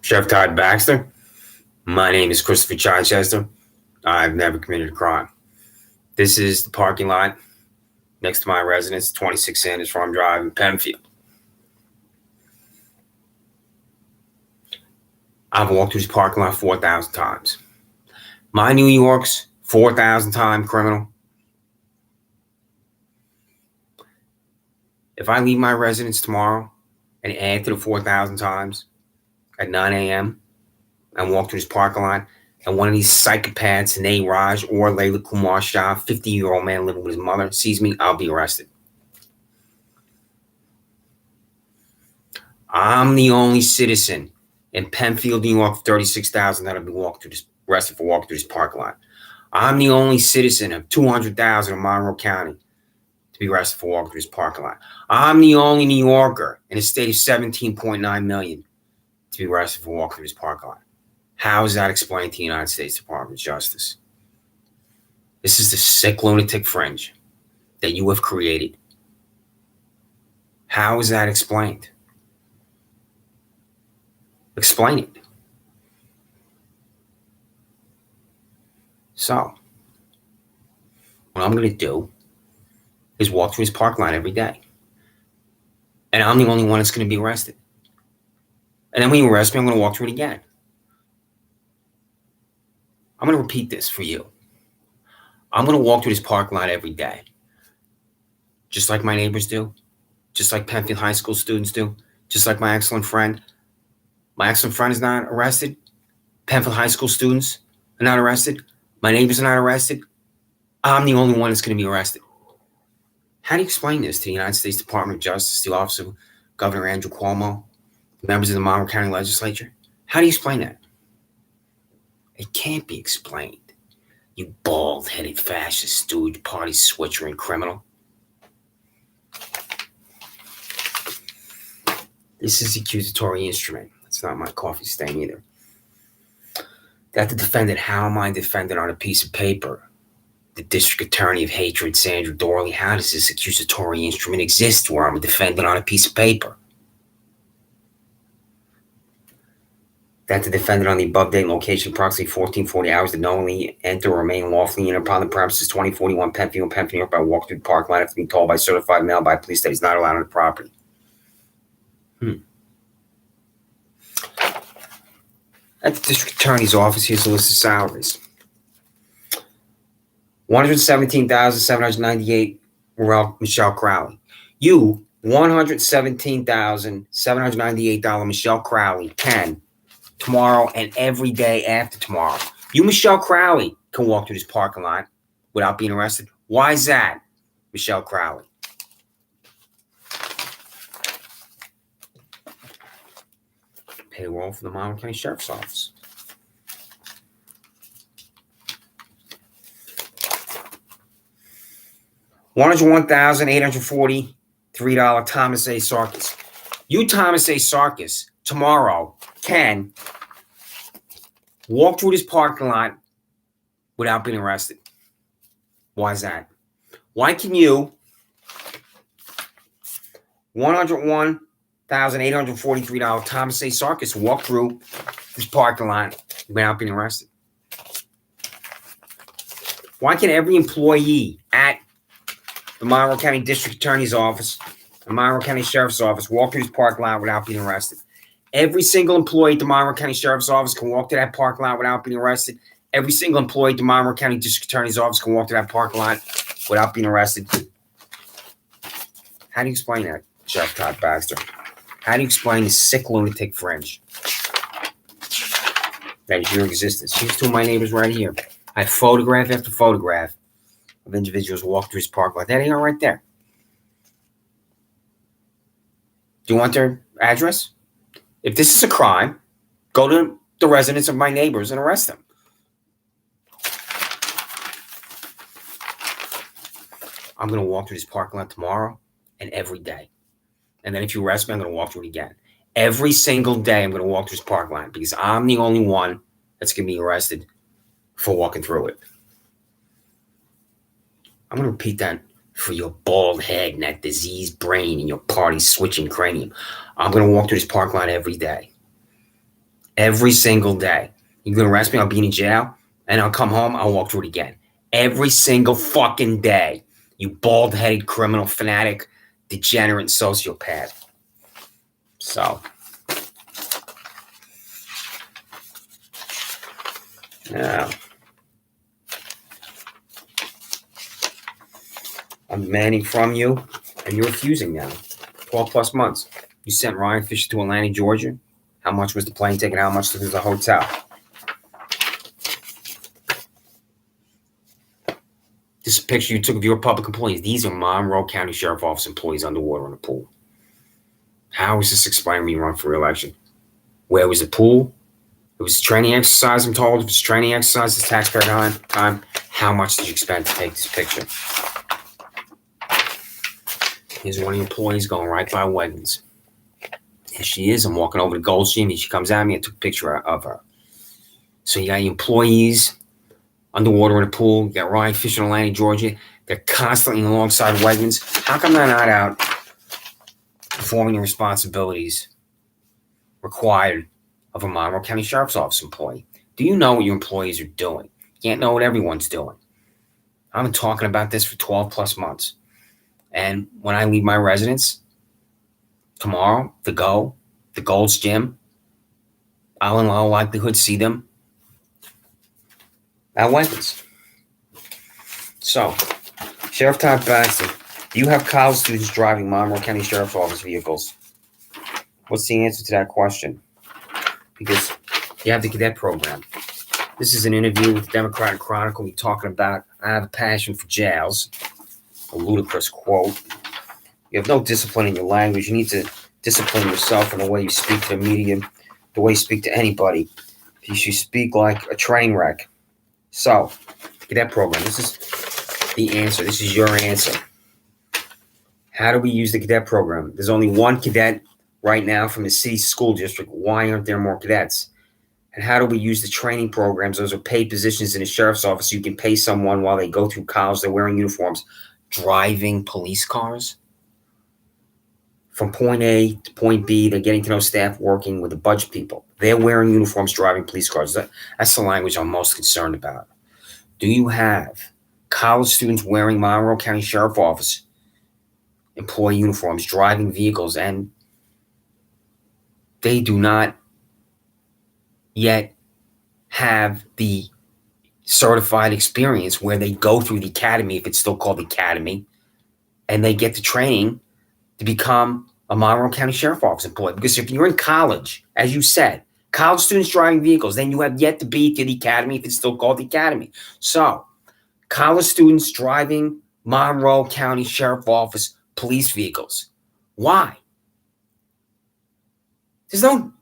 Sheriff Todd Baxter. My name is Christopher Chichester. I've never committed a crime. This is the parking lot next to my residence, 26 Sanders Farm Drive in Penfield. I've walked through this parking lot 4,000 times. My New York's 4,000 time criminal. If I leave my residence tomorrow and add to the 4,000 times at 9 a.m. and walk through this parking lot, and one of these psychopaths, Nate Raj or Layla Kumar Shah, 50-year-old man living with his mother, sees me, I'll be arrested. I'm the only citizen in Penfield, New York, 36,000 that'll be arrested for walking through this parking lot. I'm the only citizen of 200,000 in Monroe County to be arrested for walking through this parking lot. I'm the only New Yorker in a state of 17.9 million to be arrested for walking through this parking lot. How is that explained to the United States Department of Justice? This is the sick lunatic fringe that you have created. How is that explained? Explain it. So, what I'm going to do is walk through this parking lot every day. And I'm the only one that's going to be arrested. And then when you arrest me, I'm going to walk through it again. I'm going to repeat this for you. I'm going to walk through this parking lot every day. Just like my neighbors do. Just like Penfield High School students do. Just like my excellent friend. My excellent friend is not arrested. Penfield High School students are not arrested. My neighbors are not arrested. I'm the only one that's going to be arrested. How do you explain this to the United States Department of Justice, the Office of Governor Andrew Cuomo, members of the Monroe County Legislature? How do you explain that? It can't be explained. You bald-headed fascist stooge, party switcher, and criminal. This is the accusatory instrument. It's not my coffee stain either. That the defendant, how am I defendant on a piece of paper? The district attorney of hatred, Sandra Dorley, how does this accusatory instrument exist where I'm a defendant on a piece of paper? That the defendant on the above date and location approximately 1440 hours to knowingly enter or remain lawfully in upon the premises 2041 Penfield, New York by walk through the park line after being told by certified mail by police that he's not allowed on the property. At the district attorney's office, here's a list of salaries. $117,798 Michelle Crowley. You, $117,798 Michelle Crowley can tomorrow and every day after tomorrow. You, Michelle Crowley, can walk through this parking lot without being arrested. Why is that, Michelle Crowley? Payroll for the Monroe County Sheriff's Office. $101,843 Thomas A. Sarkis. You, Thomas A. Sarkis, tomorrow can walk through this parking lot without being arrested. Why is that? Why can you, $101,843 Thomas A. Sarkis, walk through this parking lot without being arrested? Why can every employee at the Monroe County District Attorney's Office, the Monroe County Sheriff's Office, walk through this parking lot without being arrested? Every single employee at the Monroe County Sheriff's Office can walk to that parking lot without being arrested. Every single employee at the Monroe County District Attorney's Office can walk to that parking lot without being arrested. How do you explain that, Sheriff Todd Baxter? How do you explain the sick lunatic fringe that is your existence? Here's two of my neighbors right here. I have photograph after photograph of individuals walking through his parking lot. That ain't right there. Do you want their address? If this is a crime, go to the residence of my neighbors and arrest them. I'm going to walk through this parking lot tomorrow and every day. And then if you arrest me, I'm going to walk through it again. Every single day, I'm going to walk through this parking lot because I'm the only one that's going to be arrested for walking through it. I'm going to repeat that for your bald head and that diseased brain and your party switching cranium. I'm going to walk through this parking lot every day. Every single day. You're going to arrest me, I'll be in jail, and I'll come home, I'll walk through it again. Every single fucking day. You bald-headed criminal fanatic, degenerate sociopath. So, now, I'm demanding from you, and you're refusing now. 12 plus months. You sent Ryan Fisher to Atlanta, Georgia. How much was the plane ticket? How much was the hotel? This is a picture you took of your public employees. These are Monroe County Sheriff Office employees underwater in a pool. How is this explained when you run for re-election? Where was the pool? It was a training exercise, I'm told. It was a training exercise, it's taxpayer time. How much did you spend to take this picture? Here's one of your employees going right by Wegmans. There she is. I'm walking over to Gold's Gym, and she comes at me. I took a picture of her. So you got your employees underwater in a pool. You got Ryan Fisher in Atlanta, Georgia. They're constantly alongside Wegmans. How come they're not out performing the responsibilities required of a Monroe County Sheriff's Office employee? Do you know what your employees are doing? You can't know what everyone's doing. I've been talking about this for 12 plus months. And when I leave my residence tomorrow to go to Gold's Gym, I'll in all likelihood see them at Wegmans. So, Sheriff Todd Baxter, do you have college students driving Monroe County Sheriff's Office vehicles? What's the answer to that question? Because you have the cadet program. This is an interview with the Democratic Chronicle. We're talking about, I have a passion for jails. A ludicrous quote. You have no discipline in your language. You need to discipline yourself in the way you speak to the media, the way you speak to anybody. You should speak like a train wreck. So, cadet program. This is the answer. This is your answer. How do we use the cadet program? There's only one cadet right now from the city school district. Why aren't there more cadets? And how do we use the training programs? Those are paid positions in the sheriff's office. You can pay someone while they go through college. They're wearing uniforms, driving police cars from point A to point B. They're getting to know staff, working with a bunch of people. They're wearing uniforms, driving police cars. That's the language I'm most concerned about. Do you have college students wearing Monroe County Sheriff Office employee uniforms, driving vehicles, and they do not yet have the certified experience where they go through the academy, if it's still called the academy, and they get the training to become a Monroe County Sheriff Office employee? Because if you're in college, as you said, college students driving vehicles, then you have yet to be to the academy, if it's still called the academy. So, college students driving Monroe County Sheriff Office police vehicles. Why? There's no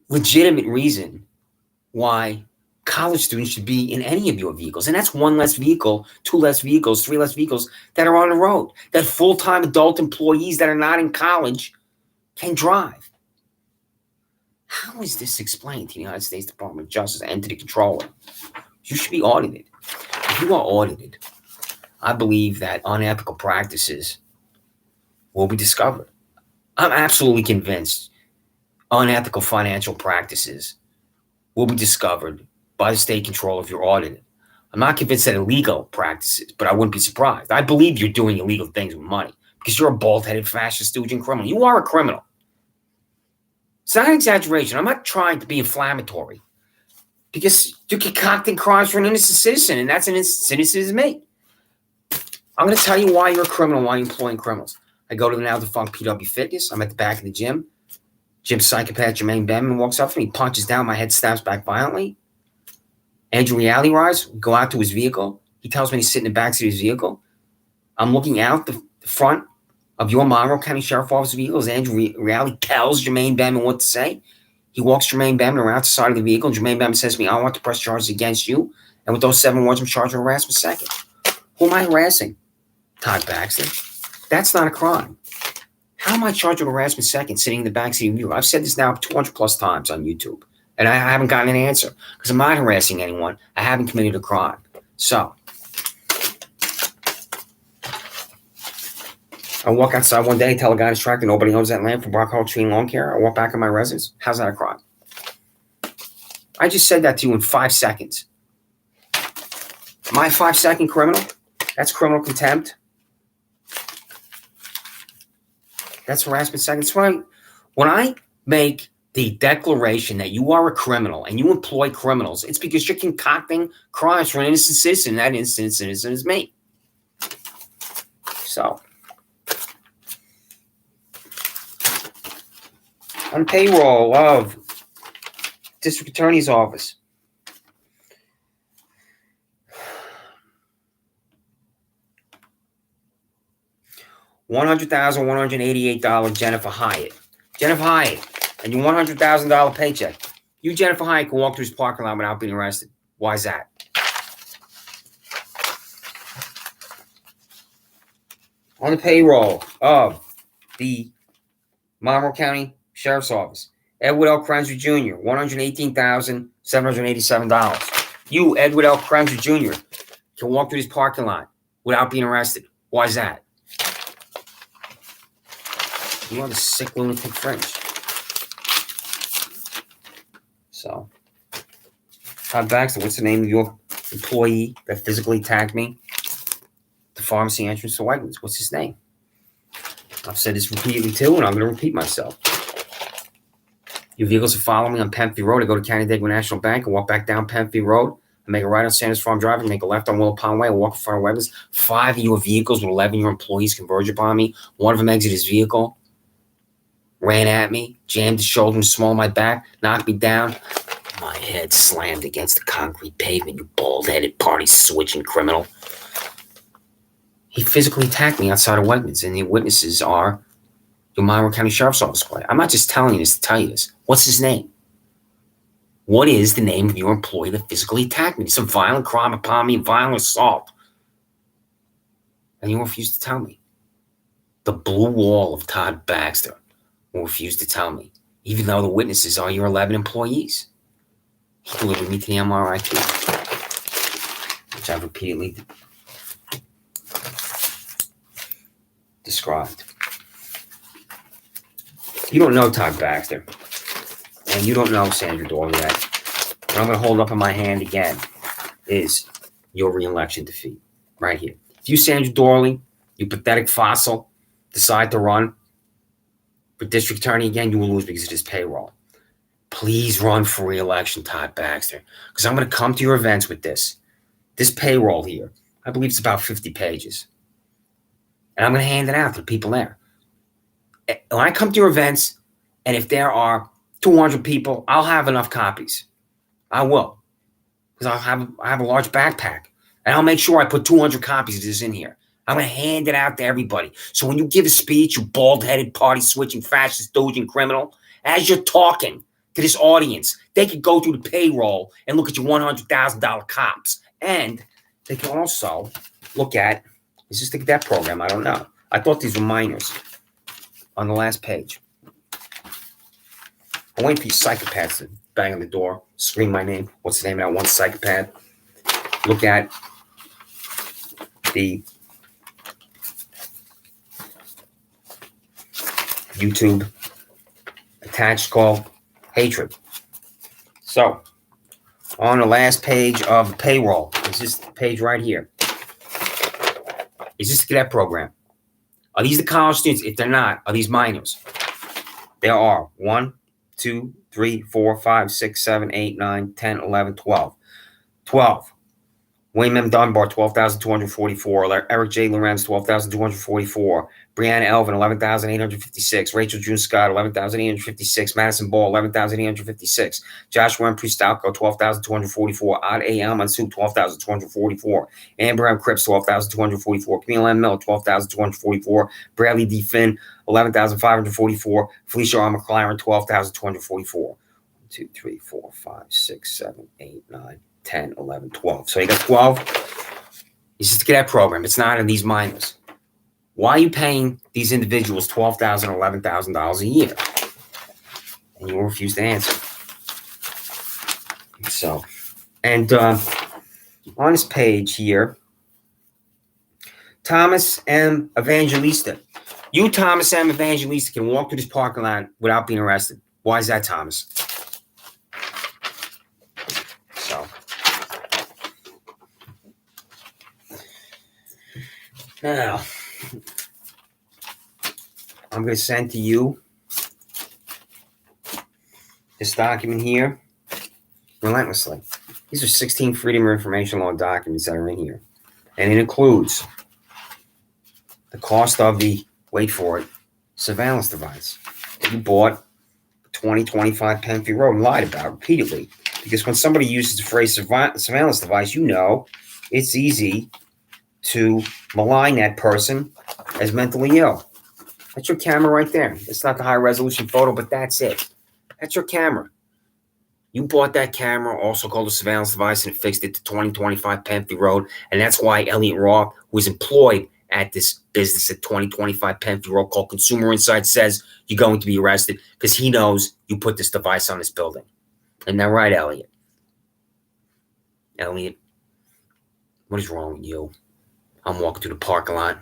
legitimate reason why college students should be in any of your vehicles. And that's one less vehicle, two less vehicles, three less vehicles that are on the road, that full-time adult employees that are not in college can drive. How is this explained to the United States Department of Justice and to the controller? You should be audited. If you are audited, I believe that unethical practices will be discovered. I'm absolutely convinced unethical financial practices will be discovered by the state controller if you're audited. I'm not convinced that illegal practices, but I wouldn't be surprised. I believe you're doing illegal things with money because you're a bald-headed fascist stooge criminal. You are a criminal. It's not an exaggeration. I'm not trying to be inflammatory because you're concocting crimes for an innocent citizen, and that's an innocent citizen is me. I'm going to tell you why you're a criminal, why you're employing criminals. I go to the now defunct PW Fitness. I'm at the back of the gym. Gym psychopath Jermaine Benman walks up to me, punches down, my head snaps back violently. Andrew Reale arrives, go out to his vehicle. He tells me to sit in the backseat of his vehicle. I'm looking out the front of your Monroe County Sheriff Office vehicle as Andrew Reale tells Jermaine Benman what to say. He walks Jermaine Benman around to the side of the vehicle, and Jermaine Benman says to me, I want to press charges against you. And with those 7 words, I'm charged with harassment second. Who am I harassing? Todd Baxter. That's not a crime. How am I charged with harassment second sitting in the backseat of you? I've said this now 200 plus times on YouTube, and I haven't gotten an answer because I'm not harassing anyone. I haven't committed a crime. So, I walk outside one day, tell a guy in his tractor nobody owns that land for Brock Hall Tree and Lawn Care. I walk back in my residence. How's that a crime? I just said that to you in 5 seconds. My 5-second criminal? That's criminal contempt. That's harassment seconds. When I make the declaration that you are a criminal and you employ criminals, it's because you're concocting crimes for an innocent citizen. That innocent citizen is me. So, on payroll of District Attorney's Office, $100,188 Jennifer Hyatt. Jennifer Hyatt, and your $100,000 paycheck. You, Jennifer Hyatt, can walk through this parking lot without being arrested. Why is that? On the payroll of the Monroe County Sheriff's Office, Edward L. Krenzer Jr., $118,787. You, Edward L. Krenzer Jr., can walk through this parking lot without being arrested. Why is that? You are the sick lunatic fringe. So, Todd Baxter, what's the name of your employee that physically attacked me? The pharmacy entrance to Wegmans. What's his name? I've said this repeatedly too, and I'm going to repeat myself. Your vehicles are following me on Penfield Road. I go to County Dago National Bank and walk back down Penfield Road. I make a right on Sanders Farm Drive and make a left on Willow Pond Way. I walk in front of Wegmans. 5 of your vehicles with 11 of your employees converge upon me. One of them exited his vehicle, ran at me, jammed his shoulder and small of my back, knocked me down. My head slammed against the concrete pavement, you bald-headed party-switching criminal. He physically attacked me outside of Wegmans, and the witnesses are your Monroe County Sheriff's Office employee. I'm not just telling you this to tell you this. What's his name? What is the name of your employee that physically attacked me? Some violent crime upon me, violent assault. And you refuse to tell me. The blue wall of Todd Baxter will refuse to tell me, even though the witnesses are your 11 employees. He delivered me to the MRIP, which I've repeatedly described. You don't know Todd Baxter, and you don't know Sandra Dorley yet. What I'm going to hold up in my hand again is your re-election defeat, right here. If you, Sandra Dorley, you pathetic fossil, decide to run for district attorney again, you will lose because it is payroll. Please run for re-election, Todd Baxter, because I'm going to come to your events with this. This payroll here, I believe it's about 50 pages. And I'm going to hand it out to the people there. When I come to your events, and if there are 200 people, I'll have enough copies. I will. Because I have a large backpack. And I'll make sure I put 200 copies of this in here. I'm going to hand it out to everybody. So when you give a speech, you bald-headed, party-switching, fascist, dodging criminal, as you're talking to this audience, they could go through the payroll and look at your $100,000 cops. And they can also look at, is this the cadet program? I don't know. I thought these were minors on the last page. I'm waiting for you psychopaths to bang on the door, scream my name. What's the name of that one psychopath? Look at the YouTube attached called Hatred. So, on the last page of the payroll, is this page right here? Is this the cadet program? Are these the college students? If they're not, are these minors? There are 1, 2, 3, 4, 5, 6, 7, 8, 9, 10, 11, 12. 12. William M. Dunbar, 12,244. Eric J. Lorenz, 12,244. Brianna Elvin, 11,856. Rachel June Scott, 11,856. Madison Ball, 11,856. Joshua M. Pristalco, 12,244. Odd A. Al Mansur, 12,244. Amber M. Cripps, 12,244. Camille M. Miller, 12,244. Bradley D. Finn, 11,544. Felicia R. McLaren, 12,244. 1, 2, 3, 4, 5, 6, 7, 8, 9, 10, 11, 12. So you got 12. It's just to get that program. It's not in these minors. Why are you paying these individuals $12,000, $11,000 a year? And you refuse to answer. So, and on this page here, Thomas M. Evangelista. You, Thomas M. Evangelista, can walk through this parking lot without being arrested. Why is that, Thomas? Now, I'm going to send to you this document here relentlessly. These are 16 Freedom of Information Law documents that are in here. And it includes the cost of the, wait for it, surveillance device that you bought 2025 Penfield Road and lied about repeatedly. Because when somebody uses the phrase surveillance device, you know it's easy to malign that person as mentally ill. That's your camera right there. It's not the high resolution photo, but that's it. That's your camera. You bought that camera, also called a surveillance device, and fixed it to 2025 Penfield Road. And that's why Elliot Roth, who is employed at this business at 2025 Penfield Road called Consumer Insight, says you're going to be arrested because he knows you put this device on this building. Isn't that right, Elliot? Elliot, what is wrong with you? I'm walking through the parking lot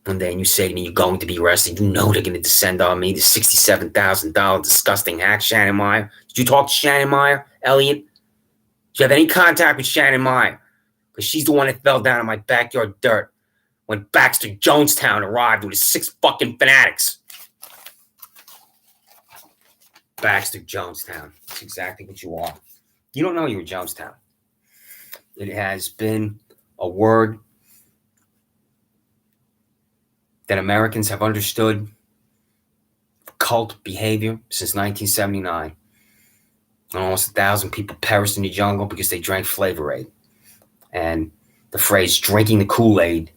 one day and you say to me you're going to be arrested. You know they're going to descend on me, the $67,000 disgusting hack, Shannon Meyer. Did you talk to Shannon Meyer, Elliot? Did you have any contact with Shannon Meyer? Because she's the one that fell down in my backyard dirt when Baxter Jonestown arrived with his 6 fucking fanatics. Baxter Jonestown. That's exactly what you are. You don't know you were Jonestown. It has been a word that Americans have understood cult behavior since 1979. And almost 1,000 people perished in the jungle because they drank Flavor Aid. And the phrase drinking the Kool-Aid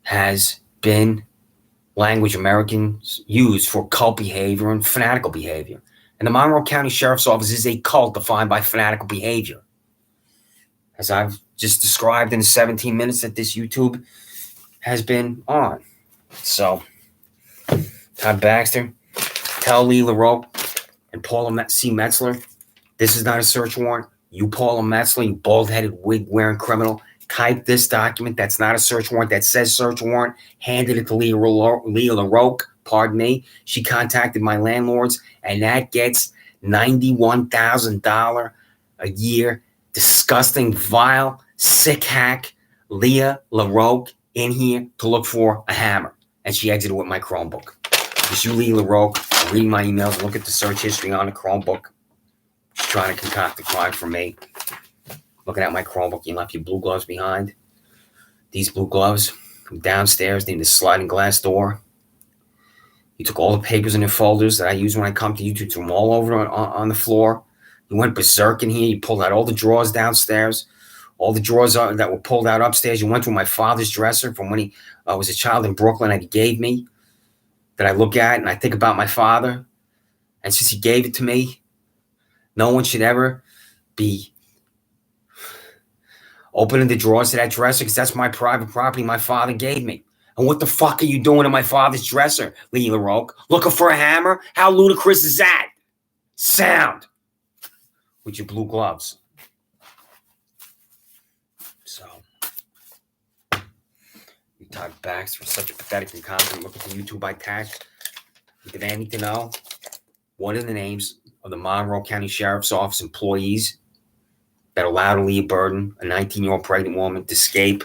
has been language Americans use for cult behavior and fanatical behavior. And the Monroe County Sheriff's Office is a cult defined by fanatical behavior. As I've just described in the 17 minutes that this YouTube has been on. So, Todd Baxter, tell Lee LaRoque and Paula C. Metzler, this is not a search warrant. You, Paula Metzler, you bald-headed, wig-wearing criminal, type this document that's not a search warrant, that says search warrant, handed it to Lee LaRoque, pardon me. She contacted my landlords, and that gets $91,000 a year. Disgusting, vile, sick hack, Leah LaRoque in here to look for a hammer. And she exited with my Chromebook. Because you, Lee LaRoque, read my emails, look at the search history on the Chromebook. She's trying to concoct a crime for me. Looking at my Chromebook, you left your blue gloves behind. These blue gloves from downstairs near the sliding glass door. You took all the papers in the folders that I use when I come to you, threw them all over on the floor. You went berserk in here. You pulled out all the drawers downstairs, all the drawers that were pulled out upstairs. You went through my father's dresser from when he was a child in Brooklyn that he gave me, that I look at and I think about my father. And since he gave it to me, no one should ever be opening the drawers to that dresser because that's my private property my father gave me. And what the fuck are you doing in my father's dresser, Lee LaRoque? Looking for a hammer? How ludicrous is that? Sound. With your blue gloves. So, you Todd Baxter, such a pathetic incompetent. Look at the YouTube I tagged. You demanding to know what are the names of the Monroe County Sheriff's Office employees that allowed Leah Burton, a 19-year-old pregnant woman, to escape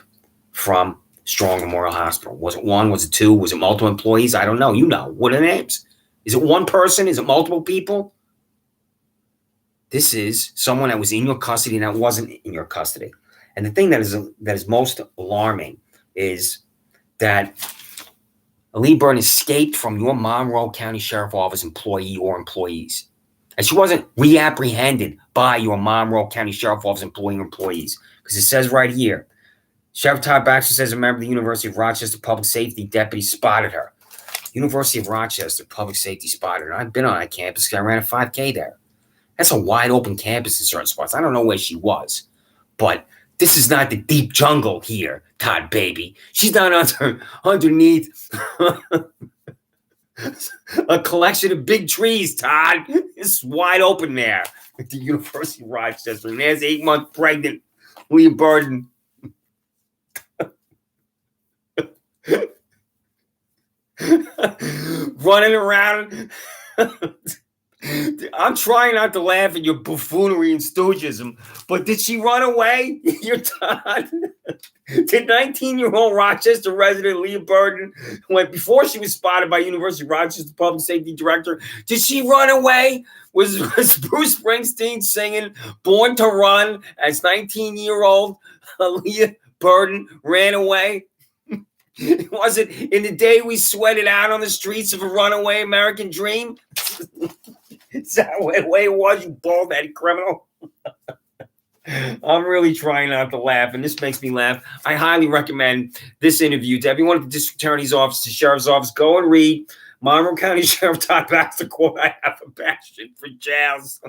from Strong Memorial Hospital. Was it one? Was it two? Was it multiple employees? I don't know. You know. What are the names? Is it one person? Is it multiple people? This is someone that was in your custody and that wasn't in your custody. And the thing that is most alarming is that Lee Burton escaped from your Monroe County Sheriff Office employee or employees. And she wasn't reapprehended by your Monroe County Sheriff Office employee or employees. Because it says right here, Sheriff Todd Baxter says a member of the University of Rochester Public Safety deputy spotted her. University of Rochester Public Safety spotted her. I've been on that campus because I ran a 5K there. That's a wide open campus in certain spots. I don't know where she was, but this is not the deep jungle here, Todd baby. She's not underneath a collection of big trees, Todd. It's wide open there at the University of Rochester. And there's 8-month pregnant Leah Burton. Running around I'm trying not to laugh at your buffoonery and stoogism, but did she run away? You're Todd. Did 19-year-old Rochester resident Leah Burton, before she was spotted by University of Rochester Public Safety Director, did she run away? Was Bruce Springsteen singing Born to Run as 19-year-old Leah Burton ran away? Was it in the day we sweated out on the streets of a runaway American dream? Is that the way it was, you bald-headed criminal? I'm really trying not to laugh, and this makes me laugh. I highly recommend this interview to everyone at the district attorney's office, the sheriff's office. Go and read Monroe County Sheriff Todd Baxter quote, "I have a passion for jazz."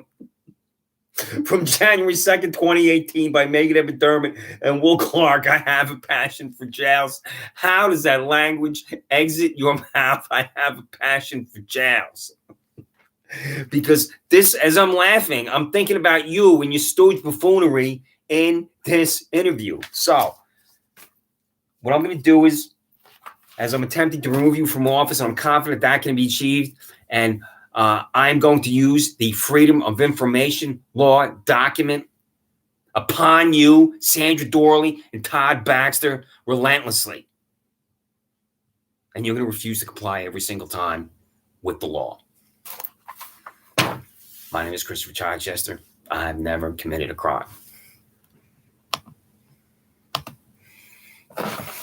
From January 2nd, 2018 by Megan McDermott and Will Clark. "I have a passion for jazz." How does that language exit your mouth? I have a passion for jazz. Because this, as I'm laughing, I'm thinking about you and your stooge buffoonery in this interview. So what I'm going to do is, as I'm attempting to remove you from office, I'm confident that can be achieved. And I'm going to use the Freedom of Information Law document upon you, Sandra Dorley and Todd Baxter, relentlessly. And you're going to refuse to comply every single time with the law. My name is Christopher Chichester. I've never committed a crime.